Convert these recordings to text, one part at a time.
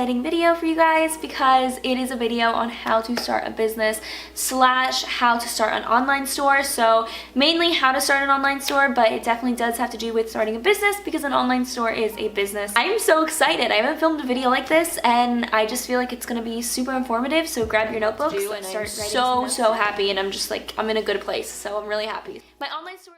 exciting video for you guys because it is a video on how to start a business slash how to start an online store. So mainly how to start an online store, but it definitely does have to do with starting a business because an online store is a business. I'm so excited. I haven't filmed a video like this and I just feel like it's gonna be super informative. So grab your notebooks and start writing. So happy, and I'm just like, I'm in a good place. So I'm really happy. My online store,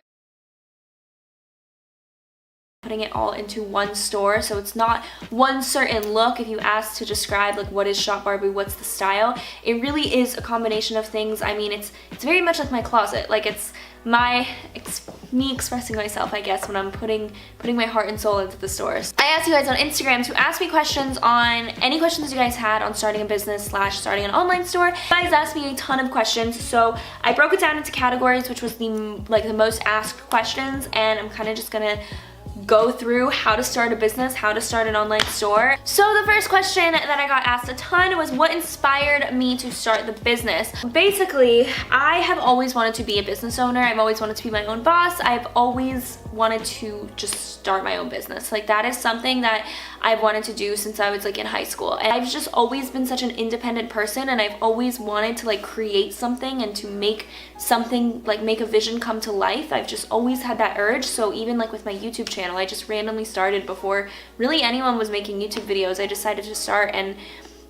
putting it all into one store, so it's not one certain look. If you ask to describe like what is Shop Barbie, what's the style, it really is a combination of things. I mean, it's very much like my closet. Like it's me expressing myself, I guess, when I'm putting my heart and soul into the stores. I asked you guys on Instagram to ask me questions on any questions you guys had on starting a business slash starting an online store. You guys asked me a ton of questions, so I broke it down into categories, which was the most asked questions, and I'm kind of just gonna go through how to start a business, how to start an online store. So the first question that I got asked a ton was what inspired me to start the business. Basically, I have always wanted to be a business owner. I've always wanted to be my own boss. I've always wanted to just start my own business. Like that is something that I've wanted to do since I was like in high school. And I've just always been such an independent person, and I've always wanted to like create something and to make something, like make a vision come to life. I've just always had that urge. So even like with my YouTube channel, I just randomly started before really anyone was making YouTube videos. I decided to start and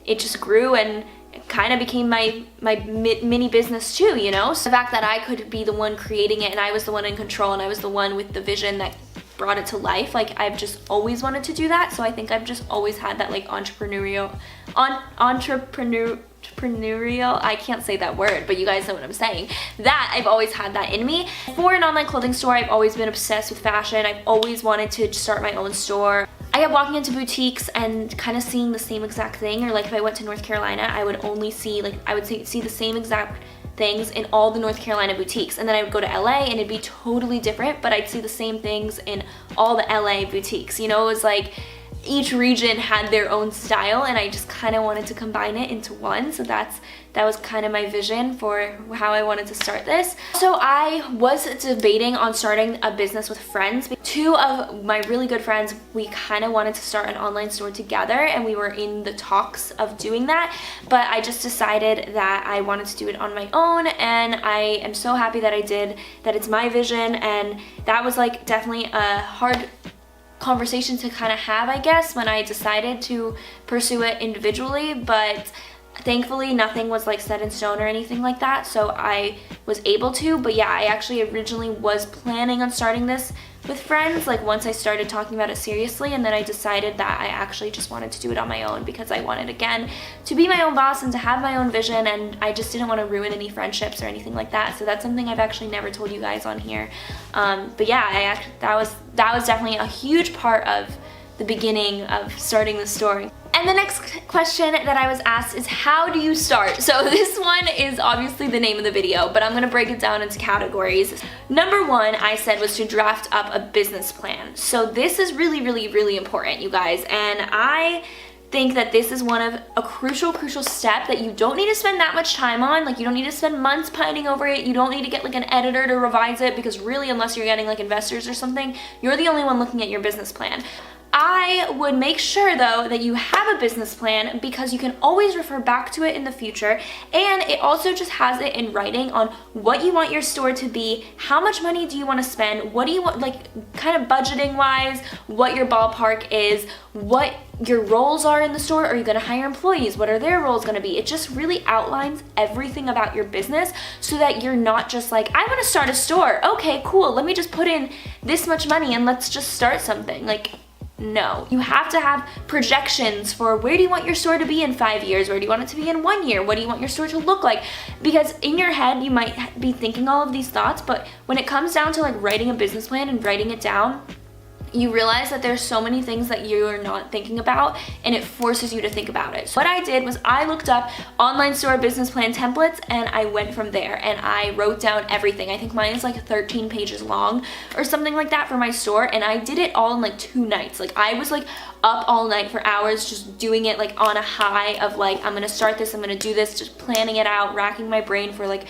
it just grew and it kind of became my mini business too, you know? So the fact that I could be the one creating it and I was the one in control and I was the one with the vision that brought it to life, like I've just always wanted to do that. So I think I've just always had that like entrepreneurial, I can't say that word, but you guys know what I'm saying. That I've always had that in me. For an online clothing store, I've always been obsessed with fashion. I've always wanted to start my own store. I kept walking into boutiques and kind of seeing the same exact thing, or like if I went to North Carolina, I would only see see the same exact things in all the North Carolina boutiques, and then I would go to LA and it'd be totally different, but I'd see the same things in all the LA boutiques. You know, it was like each region had their own style and I just kind of wanted to combine it into one. So that was kind of my vision for how I wanted to start this. So I was debating on starting a business with friends. Two of my really good friends, we kind of wanted to start an online store together and we were in the talks of doing that, but I just decided that I wanted to do it on my own, and I am so happy that I did, that it's my vision. And that was like definitely a hard conversation to kind of have, I guess, when I decided to pursue it individually, but thankfully nothing was like set in stone or anything like that, so I was able to. But yeah, I actually originally was planning on starting this with friends, like once I started talking about it seriously, and then I decided that I actually just wanted to do it on my own because I wanted, again, to be my own boss and to have my own vision, and I just didn't want to ruin any friendships or anything like that. So that's something I've actually never told you guys on here. But yeah, that was definitely a huge part of the beginning of starting the store. And the next question that I was asked is, how do you start? So this one is obviously the name of the video, but I'm gonna break it down into categories. Number one, I said, was to draft up a business plan. So this is really, really, really important, you guys. And I think that this is one of a crucial step that you don't need to spend that much time on. Like you don't need to spend months pining over it. You don't need to get like an editor to revise it, because really, unless you're getting like investors or something, you're the only one looking at your business plan. I would make sure though that you have a business plan, because you can always refer back to it in the future, and it also just has it in writing on what you want your store to be, how much money do you want to spend, what do you want, like kind of budgeting wise, what your ballpark is, what your roles are in the store. Are you going to hire employees? What are their roles going to be? It just really outlines everything about your business so that you're not just like, I want to start a store. Okay, cool. Let me just put in this much money and let's just start something. Like, no, you have to have projections for where do you want your store to be in 5 years? Where do you want it to be in 1 year? What do you want your store to look like? Because in your head, you might be thinking all of these thoughts, but when it comes down to like writing a business plan and writing it down, you realize that there's so many things that you're not thinking about, and it forces you to think about it. So what I did was I looked up online store business plan templates and I went from there and I wrote down everything. I think mine is like 13 pages long or something like that for my store, and I did it all in like 2 nights. Like I was like up all night for hours just doing it, like on a high of like, I'm gonna start this, I'm gonna do this, just planning it out, racking my brain for like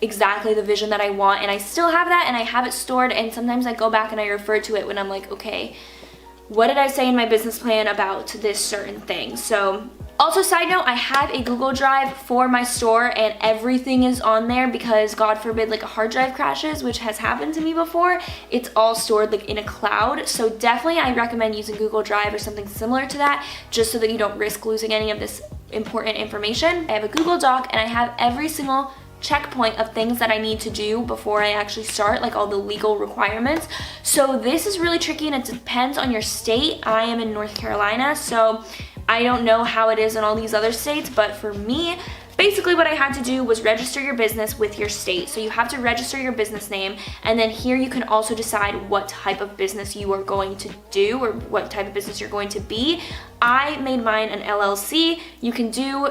exactly the vision that I want. And I still have that and I have it stored, and sometimes I go back and I refer to it when I'm like, okay, what did I say in my business plan about this certain thing. So also, side note, I have a Google Drive for my store and everything is on there because God forbid like a hard drive crashes, which has happened to me before. It's all stored like in a cloud. So definitely I recommend using Google Drive or something similar to that, just so that you don't risk losing any of this important information. I have a Google Doc and I have every single checkpoint of things that I need to do before I actually start, like all the legal requirements. So this is really tricky and it depends on your state. I am in North Carolina, so I don't know how it is in all these other states, but for me, basically what I had to do was register your business with your state. So you have to register your business name, and then here you can also decide what type of business you are going to do or what type of business you're going to be. I made mine an LLC. You can do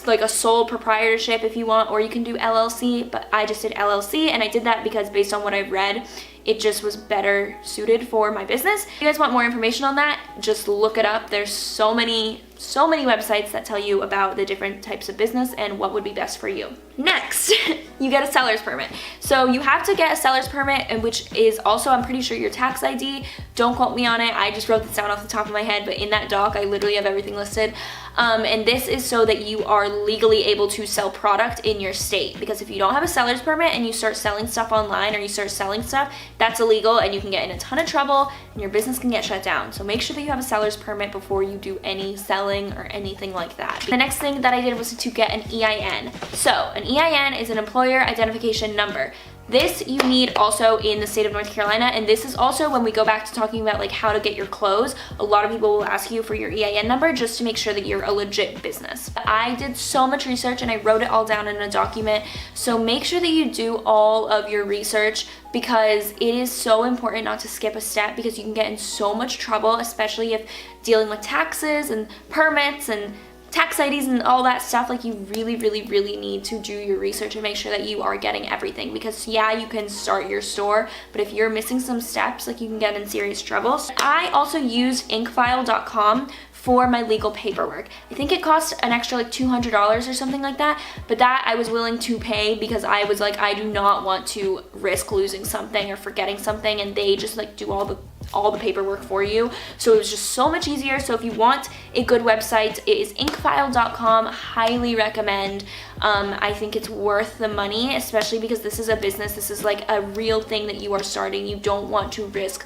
like a sole proprietorship if you want, or you can do LLC, but I just did LLC, and I did that because based on what I've read, it just was better suited for my business. If you guys want more information on that, just look it up. There's so many websites that tell you about the different types of business and what would be best for you. Next, you get a seller's permit. So you have to get a seller's permit, and which is also, I'm pretty sure, your tax ID. Don't quote me on it. I just wrote this down off the top of my head, but in that doc, I literally have everything listed. And this is so that you are legally able to sell product in your state. Because if you don't have a seller's permit and you start selling stuff online or you start selling stuff, that's illegal and you can get in a ton of trouble and your business can get shut down. So make sure that you have a seller's permit before you do any selling or anything like that. The next thing that I did was to get an EIN. So an EIN is an employer identification number. This you need also in the state of North Carolina, and this is also when we go back to talking about like how to get your clothes. A lot of people will ask you for your EIN number just to make sure that you're a legit business. I did so much research and I wrote it all down in a document, so make sure that you do all of your research because it is so important not to skip a step, because you can get in so much trouble, especially if dealing with taxes and permits and tax IDs and all that stuff. Like, you really need to do your research and make sure that you are getting everything, because yeah, you can start your store, but if you're missing some steps, like, you can get in serious trouble. I also used inkfile.com for my legal paperwork. I think it cost an extra like $200 or something like that, but that I was willing to pay because I was like, I do not want to risk losing something or forgetting something, and they just like do all the paperwork for you. So it was just so much easier. So if you want a good website, it is inkfile.com. Highly recommend. I think it's worth the money, especially because this is a business. This is like a real thing that you are starting. You don't want to risk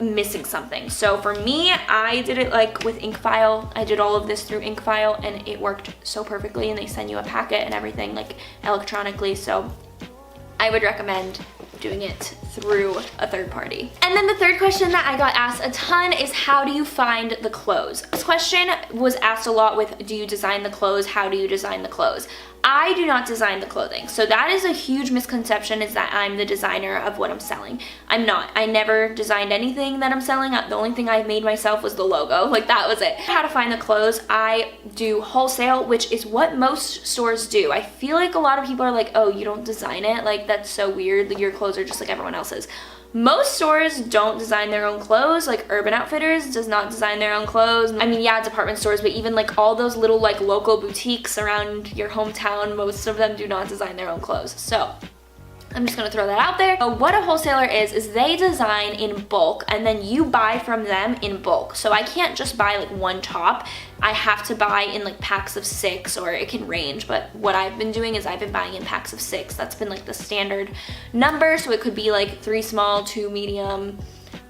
missing something. So for me, I did it like with Inkfile. I did all of this through Inkfile and it worked so perfectly, and they send you a packet and everything like electronically. So I would recommend doing it through a third party. And then the third question that I got asked a ton is, how do you find the clothes? This question was asked a lot with, do you design the clothes? How do you design the clothes? I do not design the clothing. So that is a huge misconception, is that I'm the designer of what I'm selling. I'm not. I never designed anything that I'm selling. The only thing I made myself was the logo. Like, that was it. How to find the clothes? I do wholesale, which is what most stores do. I feel like a lot of people are like, oh, you don't design it? Like, that's so weird. Your clothes are just like everyone else's. Most stores don't design their own clothes. Like, Urban Outfitters does not design their own clothes. I mean, yeah, department stores, but even like all those little like local boutiques around your hometown, most of them do not design their own clothes. So I'm just gonna throw that out there. But what a wholesaler is they design in bulk and then you buy from them in bulk. So I can't just buy like one top. I have to buy in like packs of 6, or it can range, but what I've been doing is I've been buying in packs of 6. That's been like the standard number. So it could be like 3 small, 2 medium,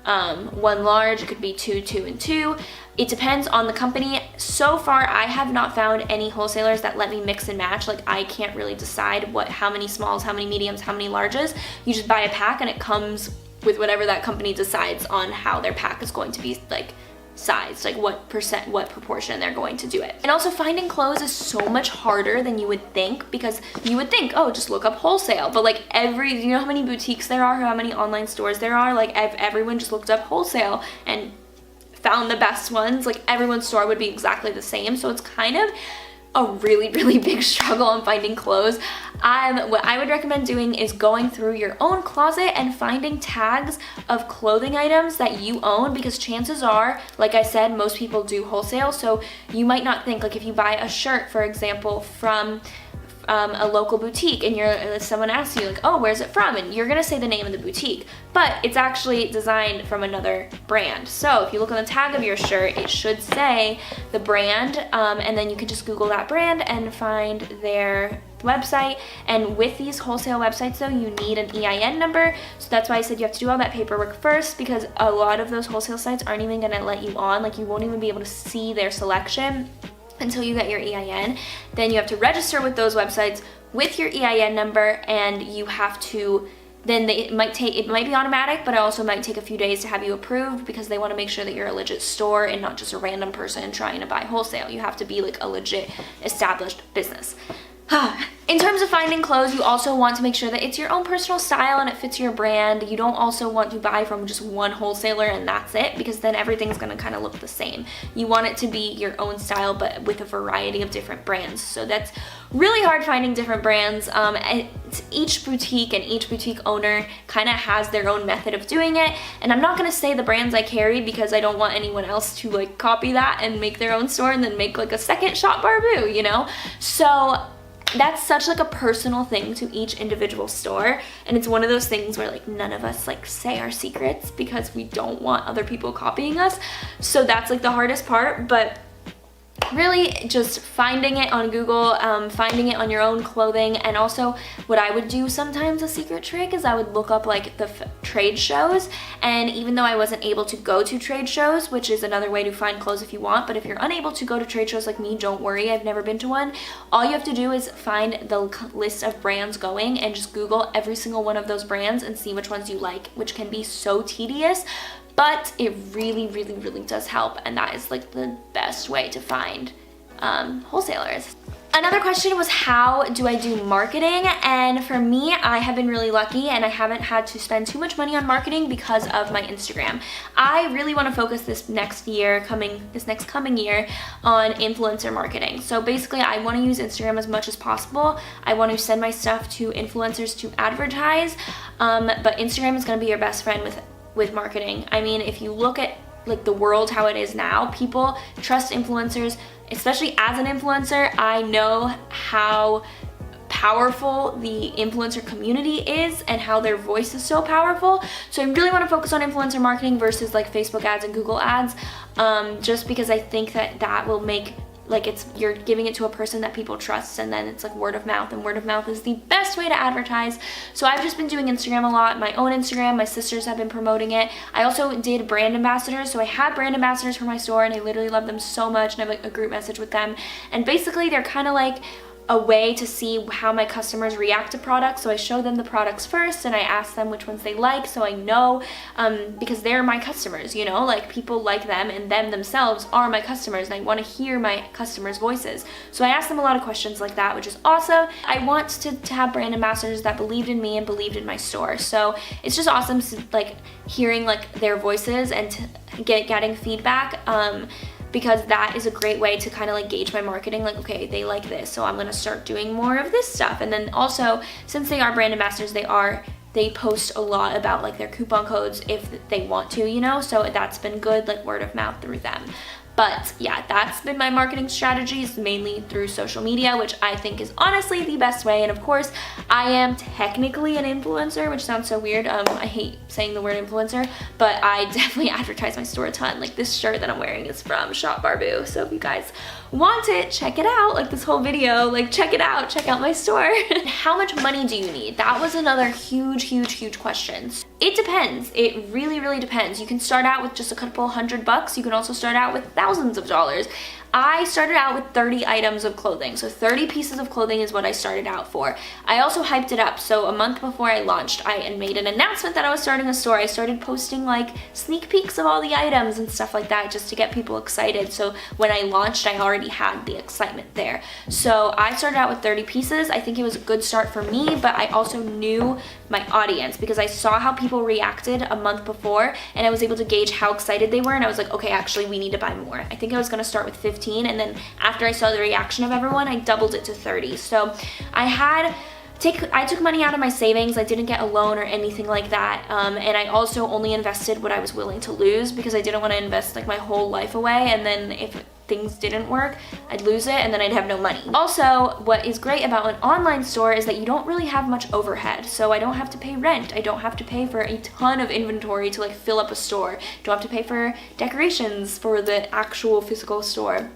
1 large. It could be 2, 2, and 2. It depends on the company. So far, I have not found any wholesalers that let me mix and match. Like, I can't really decide how many smalls, how many mediums, how many larges. You just buy a pack and it comes with whatever that company decides on how their pack is going to be like sized, like what proportion they're going to do it. And also, finding clothes is so much harder than you would think, because you would think, oh, just look up wholesale, but like you know how many boutiques there are, how many online stores there are? Like, everyone just looked up wholesale and found the best ones. Like, everyone's store would be exactly the same. So it's kind of a really big struggle on finding clothes. What I would recommend doing is going through your own closet and finding tags of clothing items that you own, because chances are, like I said, most people do wholesale. So you might not think, like, if you buy a shirt, for example, from a local boutique and someone asks you like, oh, where's it from? And you're gonna say the name of the boutique, but it's actually designed from another brand. So if you look on the tag of your shirt, it should say the brand, and then you can just Google that brand and find their website. And with these wholesale websites though, you need an EIN number, so that's why I said you have to do all that paperwork first, because a lot of those wholesale sites aren't even gonna let you on, like you won't even be able to see their selection until you get your EIN. Then you have to register with those websites with your EIN number, and you have to then it might be automatic, but it also might take a few days to have you approved, because they want to make sure that you're a legit store and not just a random person trying to buy wholesale. You have to be like a legit established business. In terms of finding clothes, you also want to make sure that it's your own personal style and it fits your brand. You don't also want to buy from just one wholesaler and that's it, because then everything's gonna kind of look the same. You want it to be your own style, but with a variety of different brands. So that's really hard finding different brands. Each boutique and each boutique owner kind of has their own method of doing it. And I'm not gonna say the brands I carry, because I don't want anyone else to like copy that and make their own store and then make like a second Shop Barbu, you know? So that's such like a personal thing to each individual store, and it's one of those things where like none of us like say our secrets because we don't want other people copying us. So that's like the hardest part, but really just finding it on Google, finding it on your own clothing. And also what I would do sometimes, a secret trick, is I would look up like the trade shows. And even though I wasn't able to go to trade shows, which is another way to find clothes if you want, but if you're unable to go to trade shows like me, don't worry, I've never been to one. All you have to do is find the list of brands going and just Google every single one of those brands and see which ones you like, which can be so tedious. But it really, really, really does help, and that is like the best way to find wholesalers. Another question was, how do I do marketing? And for me, I have been really lucky and I haven't had to spend too much money on marketing because of my Instagram. I really want to focus this next coming year on influencer marketing. So basically I want to use Instagram as much as possible. I want to send my stuff to influencers to advertise, but Instagram is going to be your best friend with marketing. I mean, if you look at like the world how it is now, people trust influencers, especially as an influencer. I know how powerful the influencer community is and how their voice is so powerful. So I really want to focus on influencer marketing versus like Facebook ads and Google ads, just because I think that will make like you're giving it to a person that people trust, and then it's like word of mouth, and word of mouth is the best way to advertise. So I've just been doing Instagram a lot, my own Instagram. My sisters have been promoting it. I also did brand ambassadors, so I had brand ambassadors for my store and I literally love them so much, and I have like a group message with them, and basically they're kind of like a way to see how my customers react to products. So I show them the products first and I ask them which ones they like, so I know, because they're my customers, you know, like people like them and them themselves are my customers, and I want to hear my customers' voices. So I ask them a lot of questions like that, which is awesome. I want to have brand ambassadors that believed in me and believed in my store. So it's just awesome like hearing like their voices and getting feedback. Because that is a great way to kind of like gauge my marketing, like, okay, they like this, so I'm gonna start doing more of this stuff. And then also, since they are brand ambassadors, they post a lot about like their coupon codes if they want to, you know, so that's been good, like word of mouth through them. But yeah, that's been my marketing strategies, mainly through social media, which I think is honestly the best way. And of course, I am technically an influencer, which sounds so weird. I hate saying the word influencer, but I definitely advertise my store a ton. Like this shirt that I'm wearing is from Shop Barbu. So if you guys want it, check it out. Like this whole video, like check it out, check out my store. How much money do you need? That was another huge question. It depends. It really, really depends. You can start out with just a couple $100. You can also start out with thousands of dollars. I started out with 30 items of clothing. So 30 pieces of clothing is what I started out for. I also hyped it up. So a month before I launched, I made an announcement that I was starting a store. I started posting like sneak peeks of all the items and stuff like that just to get people excited. So when I launched, I already had the excitement there. So I started out with 30 pieces. I think it was a good start for me, but I also knew my audience because I saw how people reacted a month before and I was able to gauge how excited they were, and I was like, okay, actually we need to buy more. I think I was gonna start with 15, and then after I saw the reaction of everyone, I doubled it to 30. So I took money out of my savings. I didn't get a loan or anything like that, and I also only invested what I was willing to lose because I didn't want to invest like my whole life away, and then if things didn't work, I'd lose it and then I'd have no money. Also, what is great about an online store is that you don't really have much overhead. So I don't have to pay rent. I don't have to pay for a ton of inventory to like fill up a store. Don't have to pay for decorations for the actual physical store.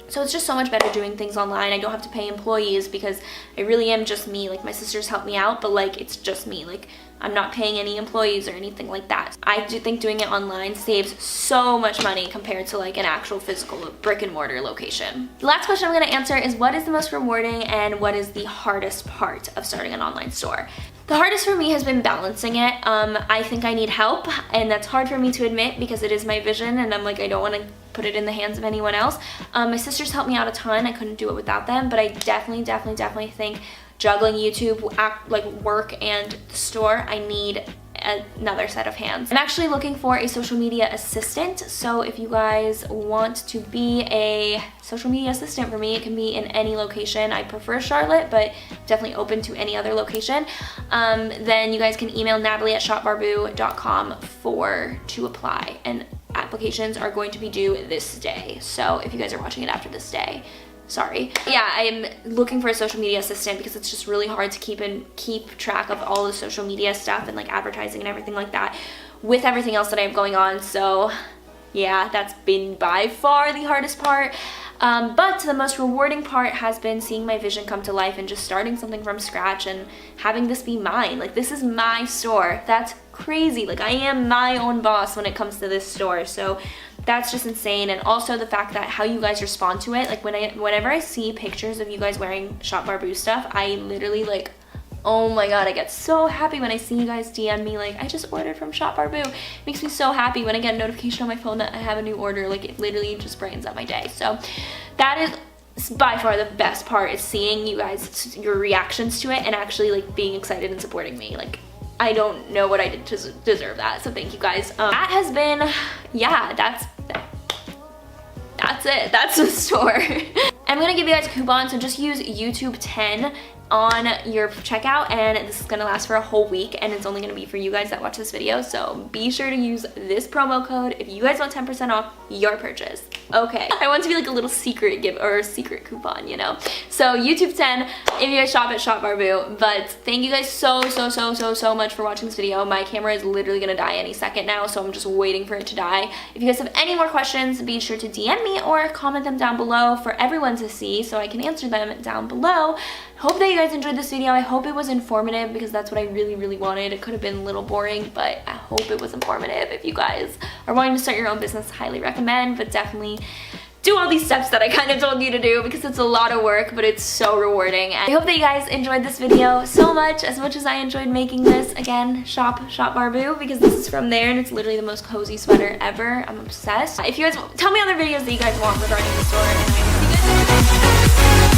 So it's just so much better doing things online. I don't have to pay employees because I really am just me. Like, my sisters help me out, but like, it's just me. Like, I'm not paying any employees or anything like that. I do think doing it online saves so much money compared to like an actual physical brick and mortar location. The last question I'm gonna answer is, what is the most rewarding and what is the hardest part of starting an online store? The hardest for me has been balancing it. I think I need help, and that's hard for me to admit because it is my vision and I'm like, I don't want to put it in the hands of anyone else. My sisters helped me out a ton. I couldn't do it without them, but I definitely think juggling YouTube, work, and the store, I need another set of hands. I'm actually looking for a social media assistant, so if you guys want to be a social media assistant for me, it can be in any location. I prefer Charlotte, but definitely open to any other location. Then you guys can email Natalie@shopbarboo.com to apply, and applications are going to be due this day. So if you guys are watching it after this day, sorry. Yeah, I'm looking for a social media assistant because it's just really hard to keep track of all the social media stuff and like advertising and everything like that with everything else that I have going on. So yeah, that's been by far the hardest part. But the most rewarding part has been seeing my vision come to life and just starting something from scratch and having this be mine. Like, this is my store. That's crazy. Like, I am my own boss when it comes to this store. So that's just insane. And also the fact that how you guys respond to it. Like, whenever I see pictures of you guys wearing Shop Barboo stuff, I literally like, oh my god, I get so happy when I see you guys DM me like, I just ordered from Shop Barboo. It makes me so happy when I get a notification on my phone that I have a new order. Like, it literally just brightens up my day. So that is by far the best part, is seeing you guys, your reactions to it, and actually like being excited and supporting me. Like, I don't know what I did to deserve that, so thank you guys. That has been, yeah, that's it. That's the store. I'm gonna give you guys a coupon, so just use YouTube 10 on your checkout, and this is gonna last for a whole week, and it's only gonna be for you guys that watch this video, so be sure to use this promo code if you guys want 10% off your purchase. Okay, I want to be like a little secret gift or a secret coupon, you know? So YouTube 10 if you guys shop at Shop Barboo. But thank you guys so much for watching this video. My camera is literally gonna die any second now, so I'm just waiting for it to die. If you guys have any more questions, be sure to DM me or comment them down below for everyone to see so I can answer them down below. Hope that you guys enjoyed this video. I hope it was informative because that's what I really wanted. It could have been a little boring, but I hope it was informative. If you guys are wanting to start your own business, highly recommend, but definitely do all these steps that I kind of told you to do because it's a lot of work, but it's so rewarding. And I hope that you guys enjoyed this video so much as I enjoyed making this. Again, Shop Barboo, because this is from there and it's literally the most cozy sweater ever. I'm obsessed. If you guys tell me other videos that you guys want regarding the store, and I will see you guys next time.